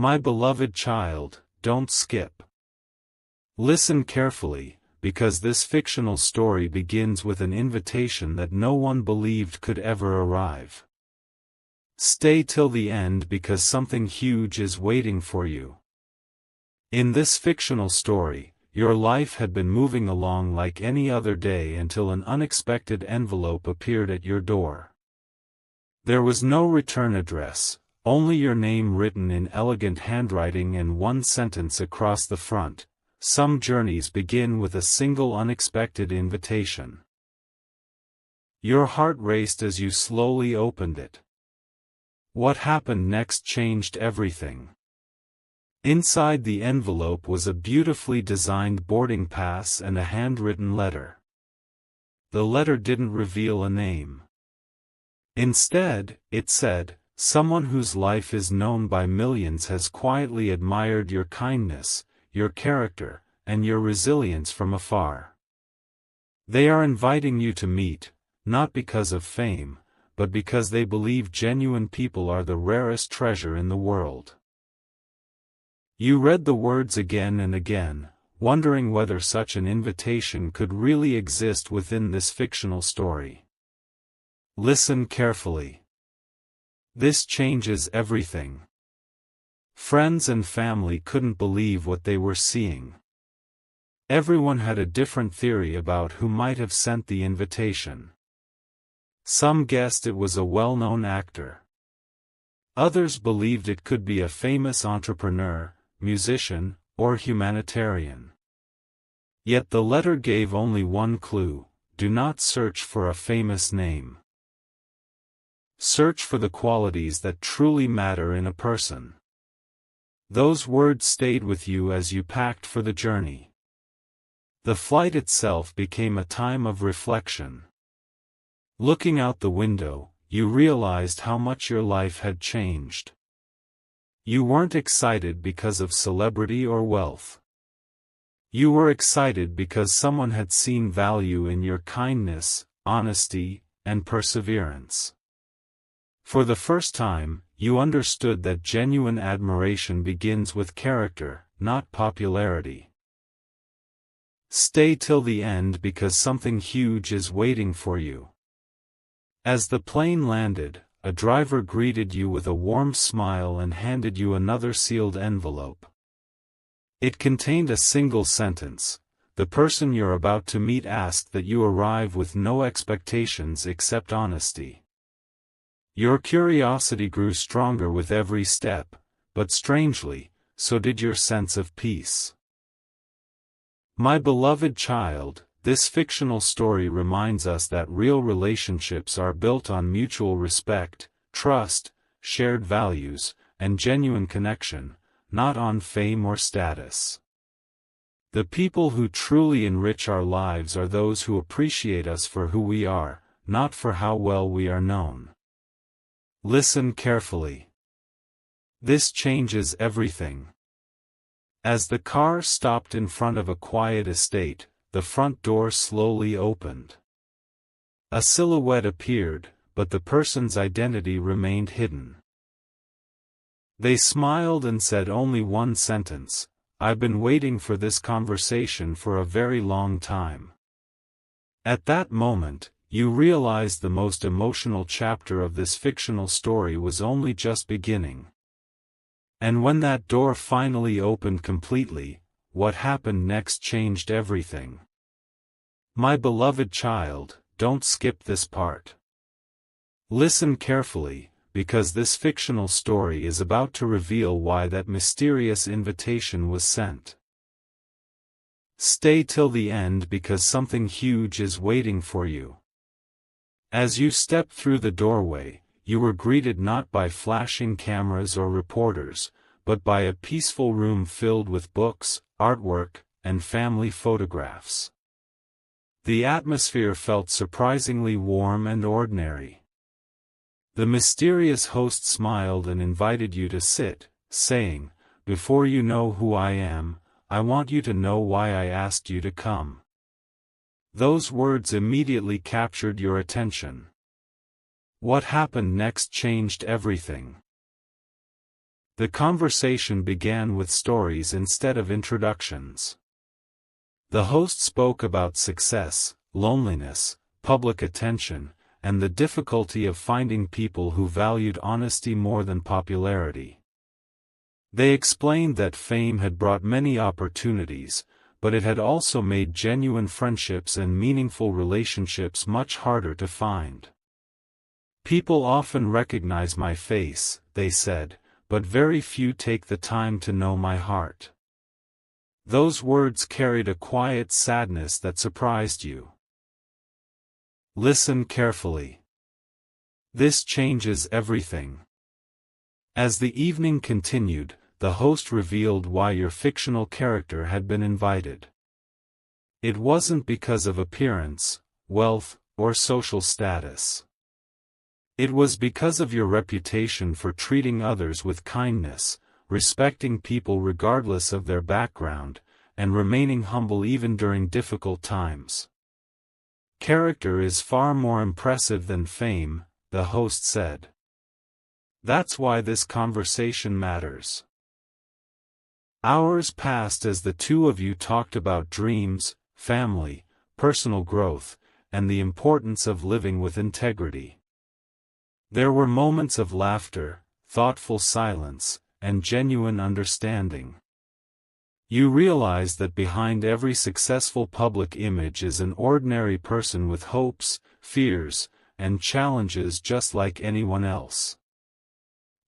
My beloved child, don't skip. Listen carefully, because this fictional story begins with an invitation that no one believed could ever arrive. Stay till the end because something huge is waiting for you. In this fictional story, your life had been moving along like any other day until an unexpected envelope appeared at your door. There was no return address, only your name written in elegant handwriting and one sentence across the front. Some journeys begin with a single unexpected invitation. Your heart raced as you slowly opened it. What happened next changed everything. Inside the envelope was a beautifully designed boarding pass and a handwritten letter. The letter didn't reveal a name. Instead, it said, "Someone whose life is known by millions has quietly admired your kindness, your character, and your resilience from afar. They are inviting you to meet, not because of fame, but because they believe genuine people are the rarest treasure in the world." You read the words again and again, wondering whether such an invitation could really exist within this fictional story. Listen carefully. This changes everything. Friends and family couldn't believe what they were seeing. Everyone had a different theory about who might have sent the invitation. Some guessed it was a well-known actor. Others believed it could be a famous entrepreneur, musician, or humanitarian. Yet the letter gave only one clue: do not search for a famous name. Search for the qualities that truly matter in a person. Those words stayed with you as you packed for the journey. The flight itself became a time of reflection. Looking out the window, you realized how much your life had changed. You weren't excited because of celebrity or wealth. You were excited because someone had seen value in your kindness, honesty, and perseverance. For the first time, you understood that genuine admiration begins with character, not popularity. Stay till the end because something huge is waiting for you. As the plane landed, a driver greeted you with a warm smile and handed you another sealed envelope. It contained a single sentence: "The person you're about to meet asked that you arrive with no expectations except honesty." Your curiosity grew stronger with every step, but strangely, so did your sense of peace. My beloved child, this fictional story reminds us that real relationships are built on mutual respect, trust, shared values, and genuine connection, not on fame or status. The people who truly enrich our lives are those who appreciate us for who we are, not for how well we are known. Listen carefully. This changes everything. As the car stopped in front of a quiet estate, the front door slowly opened. A silhouette appeared, but the person's identity remained hidden. They smiled and said only one sentence: "I've been waiting for this conversation for a very long time." At that moment, you realized the most emotional chapter of this fictional story was only just beginning. And when that door finally opened completely, what happened next changed everything. My beloved child, don't skip this part. Listen carefully, because this fictional story is about to reveal why that mysterious invitation was sent. Stay till the end because something huge is waiting for you. As you stepped through the doorway, you were greeted not by flashing cameras or reporters, but by a peaceful room filled with books, artwork, and family photographs. The atmosphere felt surprisingly warm and ordinary. The mysterious host smiled and invited you to sit, saying, "Before you know who I am, I want you to know why I asked you to come." Those words immediately captured your attention. What happened next changed everything. The conversation began with stories instead of introductions. The host spoke about success, loneliness, public attention, and the difficulty of finding people who valued honesty more than popularity. They explained that fame had brought many opportunities, but it had also made genuine friendships and meaningful relationships much harder to find. People often recognize my face, they said, but very few take the time to know my heart. Those words carried a quiet sadness that surprised you. Listen carefully. This changes everything. As the evening continued, the host revealed why your fictional character had been invited. It wasn't because of appearance, wealth, or social status. It was because of your reputation for treating others with kindness, respecting people regardless of their background, and remaining humble even during difficult times. Character is far more impressive than fame, the host said. That's why this conversation matters. Hours passed as the two of you talked about dreams, family, personal growth, and the importance of living with integrity. There were moments of laughter, thoughtful silence, and genuine understanding. You realized that behind every successful public image is an ordinary person with hopes, fears, and challenges just like anyone else.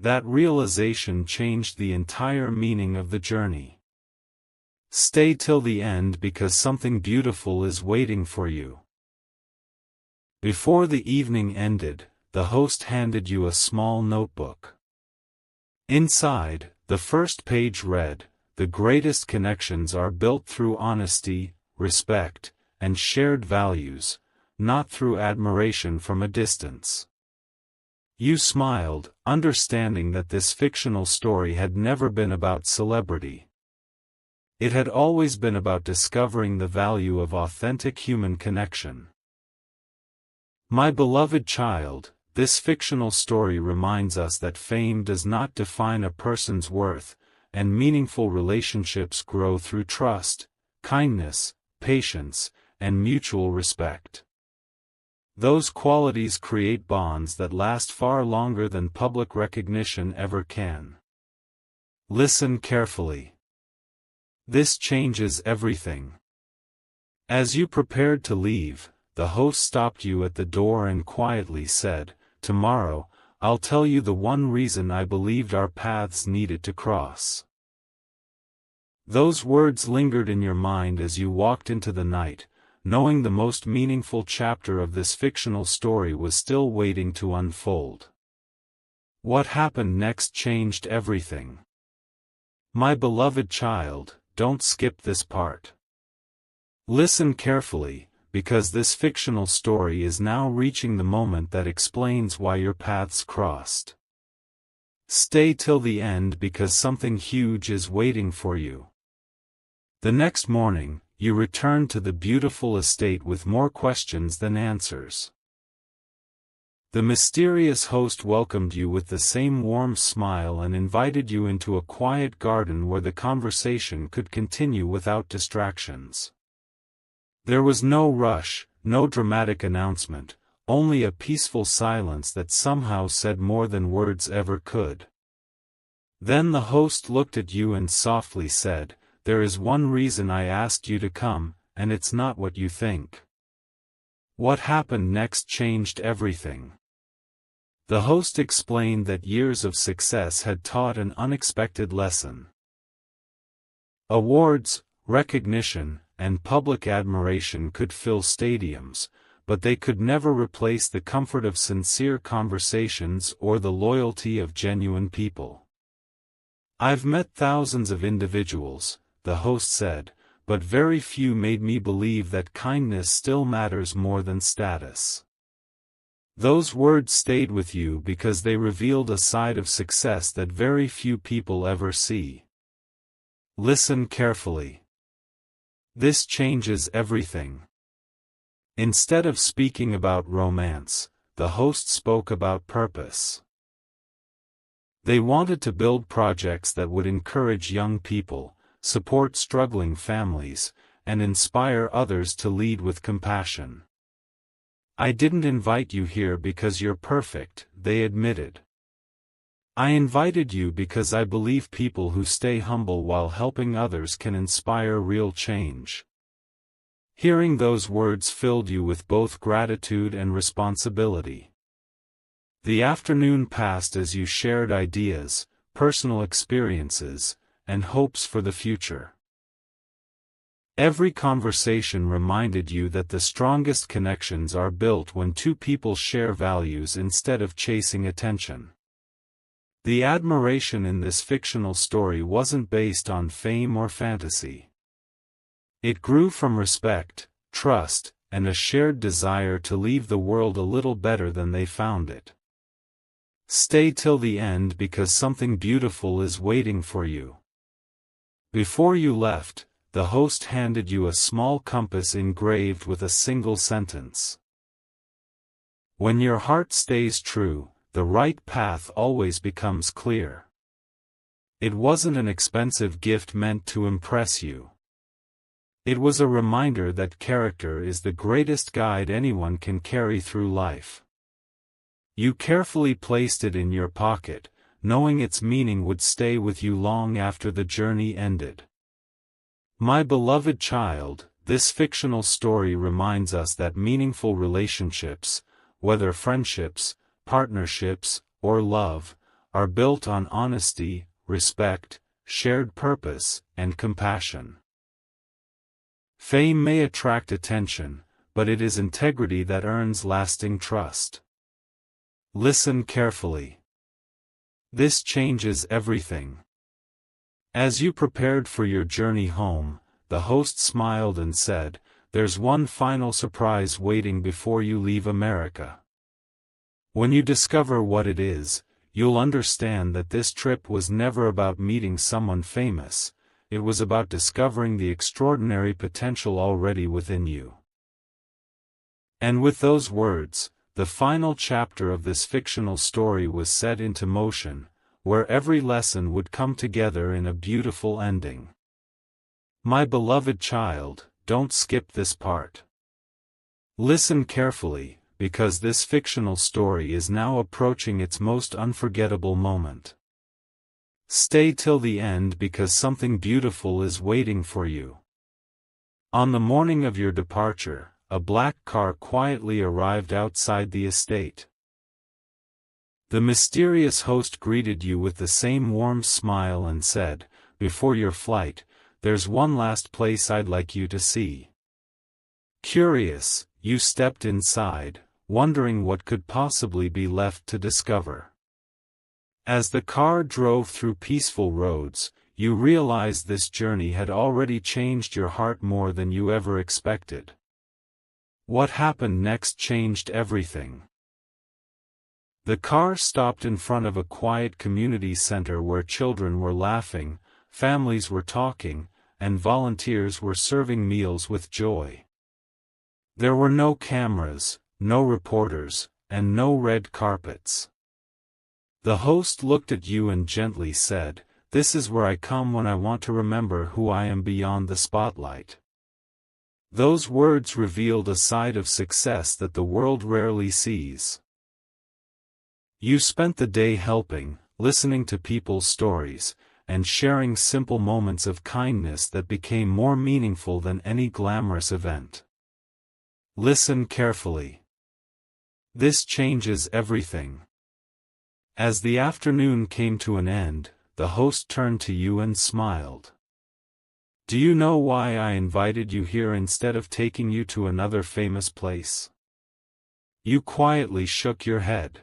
That realization changed the entire meaning of the journey. Stay till the end because something beautiful is waiting for you. Before the evening ended, the host handed you a small notebook. Inside, the first page read, "The greatest connections are built through honesty, respect, and shared values, not through admiration from a distance." You smiled, understanding that this fictional story had never been about celebrity. It had always been about discovering the value of authentic human connection. My beloved child, this fictional story reminds us that fame does not define a person's worth, and meaningful relationships grow through trust, kindness, patience, and mutual respect. Those qualities create bonds that last far longer than public recognition ever can. Listen carefully. This changes everything. As you prepared to leave, the host stopped you at the door and quietly said, "Tomorrow, I'll tell you the one reason I believed our paths needed to cross." Those words lingered in your mind as you walked into the night, knowing the most meaningful chapter of this fictional story was still waiting to unfold. What happened next changed everything. My beloved child, don't skip this part. Listen carefully, because this fictional story is now reaching the moment that explains why your paths crossed. Stay till the end because something huge is waiting for you. The next morning, you returned to the beautiful estate with more questions than answers. The mysterious host welcomed you with the same warm smile and invited you into a quiet garden where the conversation could continue without distractions. There was no rush, no dramatic announcement, only a peaceful silence that somehow said more than words ever could. Then the host looked at you and softly said, "There is one reason I asked you to come, and it's not what you think." What happened next changed everything. The host explained that years of success had taught an unexpected lesson. Awards, recognition, and public admiration could fill stadiums, but they could never replace the comfort of sincere conversations or the loyalty of genuine people. "I've met thousands of individuals," the host said, "but very few made me believe that kindness still matters more than status." Those words stayed with you because they revealed a side of success that very few people ever see. Listen carefully. This changes everything. Instead of speaking about romance, the host spoke about purpose. They wanted to build projects that would encourage young people, support struggling families, and inspire others to lead with compassion. "I didn't invite you here because you're perfect," they admitted. "I invited you because I believe people who stay humble while helping others can inspire real change." Hearing those words filled you with both gratitude and responsibility. The afternoon passed as you shared ideas, personal experiences, and hopes for the future. Every conversation reminded you that the strongest connections are built when two people share values instead of chasing attention. The admiration in this fictional story wasn't based on fame or fantasy. It grew from respect, trust, and a shared desire to leave the world a little better than they found it. Stay till the end because something beautiful is waiting for you. Before you left, the host handed you a small compass engraved with a single sentence. "When your heart stays true, the right path always becomes clear." It wasn't an expensive gift meant to impress you. It was a reminder that character is the greatest guide anyone can carry through life. You carefully placed it in your pocket, knowing its meaning would stay with you long after the journey ended. My beloved child, this fictional story reminds us that meaningful relationships, whether friendships, partnerships, or love, are built on honesty, respect, shared purpose, and compassion. Fame may attract attention, but it is integrity that earns lasting trust. Listen carefully. This changes everything. As you prepared for your journey home, the host smiled and said, "There's one final surprise waiting before you leave America. When you discover what it is, you'll understand that this trip was never about meeting someone famous, it was about discovering the extraordinary potential already within you." And with those words, the final chapter of this fictional story was set into motion, where every lesson would come together in a beautiful ending. My beloved child, don't skip this part. Listen carefully, because this fictional story is now approaching its most unforgettable moment. Stay till the end because something beautiful is waiting for you. On the morning of your departure, a black car quietly arrived outside the estate. The mysterious host greeted you with the same warm smile and said, "Before your flight, there's one last place I'd like you to see." Curious, you stepped inside, wondering what could possibly be left to discover. As the car drove through peaceful roads, you realized this journey had already changed your heart more than you ever expected. What happened next changed everything. The car stopped in front of a quiet community center where children were laughing, families were talking, and volunteers were serving meals with joy. There were no cameras, no reporters, and no red carpets. The host looked at you and gently said, "This is where I come when I want to remember who I am beyond the spotlight." Those words revealed a side of success that the world rarely sees. You spent the day helping, listening to people's stories, and sharing simple moments of kindness that became more meaningful than any glamorous event. Listen carefully. This changes everything. As the afternoon came to an end, the host turned to you and smiled. "Do you know why I invited you here instead of taking you to another famous place?" You quietly shook your head.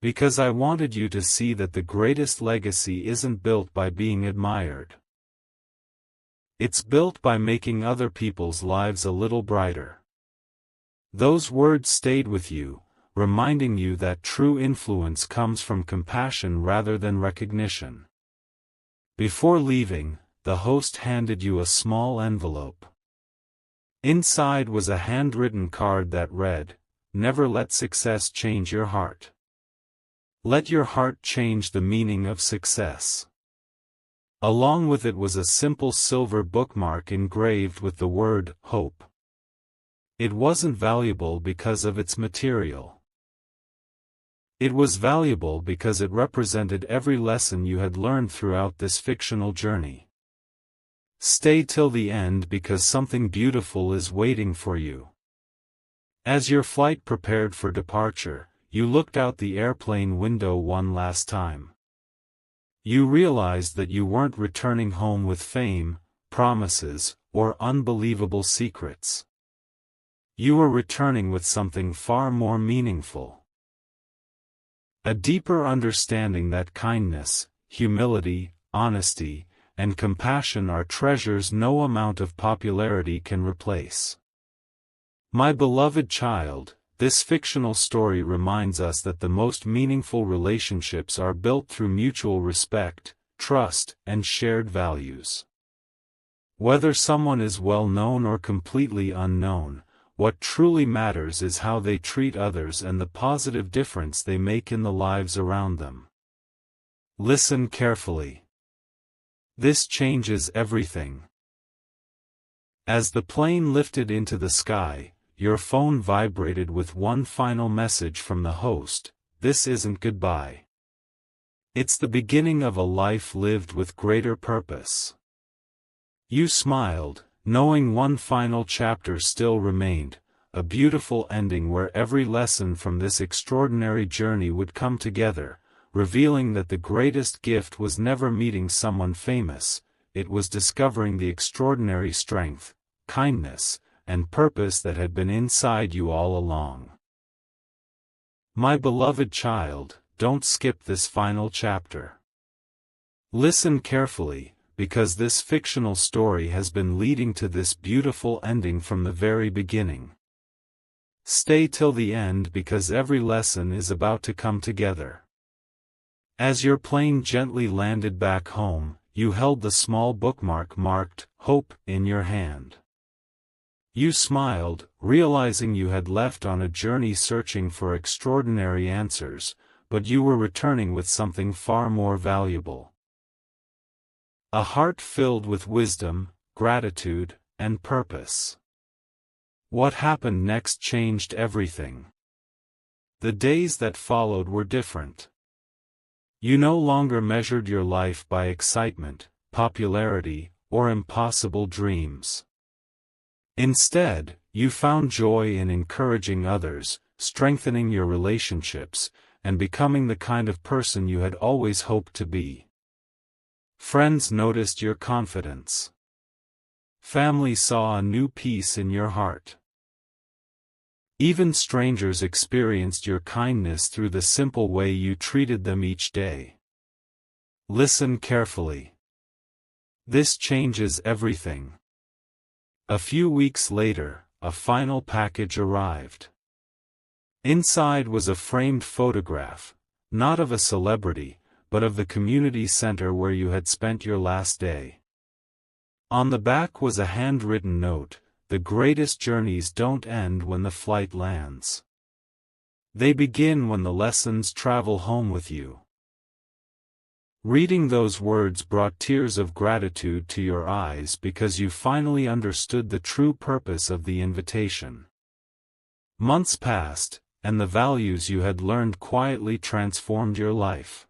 "Because I wanted you to see that the greatest legacy isn't built by being admired. It's built by making other people's lives a little brighter." Those words stayed with you, reminding you that true influence comes from compassion rather than recognition. Before leaving, the host handed you a small envelope. Inside was a handwritten card that read, "Never let success change your heart." Let your heart change the meaning of success. Along with it was a simple silver bookmark engraved with the word hope. It wasn't valuable because of its material. It was valuable because it represented every lesson you had learned throughout this fictional journey. Stay till the end because something beautiful is waiting for you. As your flight prepared for departure, you looked out the airplane window one last time. You realized that you weren't returning home with fame, promises, or unbelievable secrets. You were returning with something far more meaningful. A deeper understanding that kindness, humility, honesty, and compassion are treasures no amount of popularity can replace. My beloved child, this fictional story reminds us that the most meaningful relationships are built through mutual respect, trust, and shared values. Whether someone is well known or completely unknown, what truly matters is how they treat others and the positive difference they make in the lives around them. Listen carefully. This changes everything. As the plane lifted into the sky, your phone vibrated with one final message from the host: "This isn't goodbye. It's the beginning of a life lived with greater purpose." You smiled, knowing one final chapter still remained, a beautiful ending where every lesson from this extraordinary journey would come together, revealing that the greatest gift was never meeting someone famous, it was discovering the extraordinary strength, kindness, and purpose that had been inside you all along. My beloved child, don't skip this final chapter. Listen carefully, because this fictional story has been leading to this beautiful ending from the very beginning. Stay till the end because every lesson is about to come together. As your plane gently landed back home, you held the small bookmark marked "Hope" in your hand. You smiled, realizing you had left on a journey searching for extraordinary answers, but you were returning with something far more valuable. A heart filled with wisdom, gratitude, and purpose. What happened next changed everything. The days that followed were different. You no longer measured your life by excitement, popularity, or impossible dreams. Instead, you found joy in encouraging others, strengthening your relationships, and becoming the kind of person you had always hoped to be. Friends noticed your confidence. Family saw a new peace in your heart. Even strangers experienced your kindness through the simple way you treated them each day. Listen carefully. This changes everything. A few weeks later, a final package arrived. Inside was a framed photograph, not of a celebrity, but of the community center where you had spent your last day. On the back was a handwritten note: "The greatest journeys don't end when the flight lands. They begin when the lessons travel home with you." Reading those words brought tears of gratitude to your eyes because you finally understood the true purpose of the invitation. Months passed, and the values you had learned quietly transformed your life.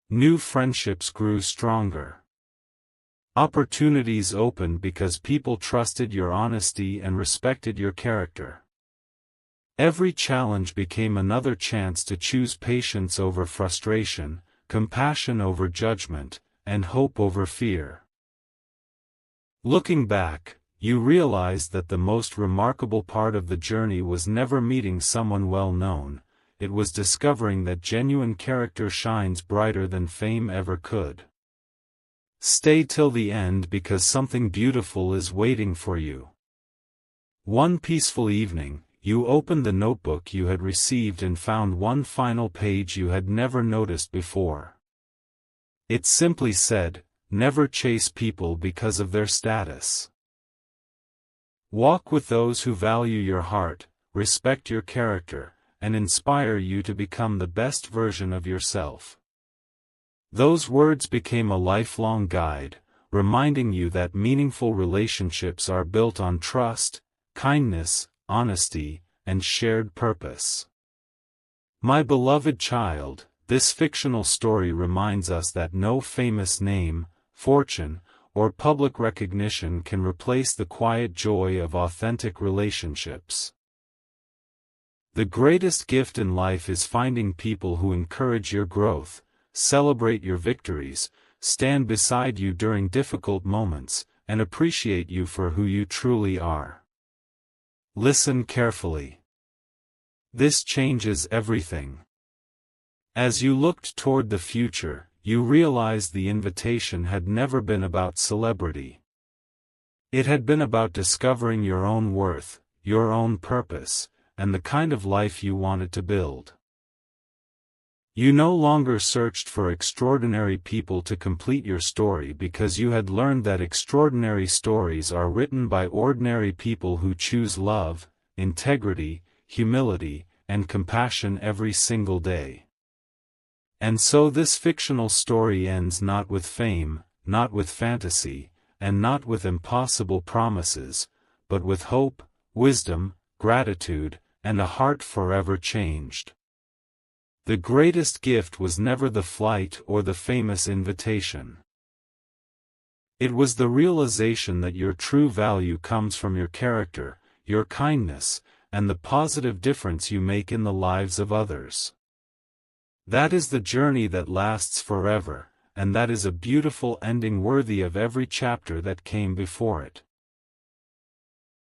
New friendships grew stronger. Opportunities opened because people trusted your honesty and respected your character. Every challenge became another chance to choose patience over frustration, compassion over judgment, and hope over fear. Looking back, you realized that the most remarkable part of the journey was never meeting someone well known, it was discovering that genuine character shines brighter than fame ever could. Stay till the end because something beautiful is waiting for you. One peaceful evening, you opened the notebook you had received and found one final page you had never noticed before. It simply said, "Never chase people because of their status. Walk with those who value your heart, respect your character, and inspire you to become the best version of yourself. Those words became a lifelong guide, reminding you that meaningful relationships are built on trust, kindness, honesty, and shared purpose. My beloved child, this fictional story reminds us that no famous name, fortune, or public recognition can replace the quiet joy of authentic relationships. The greatest gift in life is finding people who encourage your growth, celebrate your victories, stand beside you during difficult moments, and appreciate you for who you truly are. Listen carefully. This changes everything. As you looked toward the future, you realized the invitation had never been about celebrity. It had been about discovering your own worth, your own purpose, and the kind of life you wanted to build. You no longer searched for extraordinary people to complete your story because you had learned that extraordinary stories are written by ordinary people who choose love, integrity, humility, and compassion every single day. And so this fictional story ends not with fame, not with fantasy, and not with impossible promises, but with hope, wisdom, gratitude, and a heart forever changed. The greatest gift was never the flight or the famous invitation. It was the realization that your true value comes from your character, your kindness, and the positive difference you make in the lives of others. That is the journey that lasts forever, and that is a beautiful ending worthy of every chapter that came before it.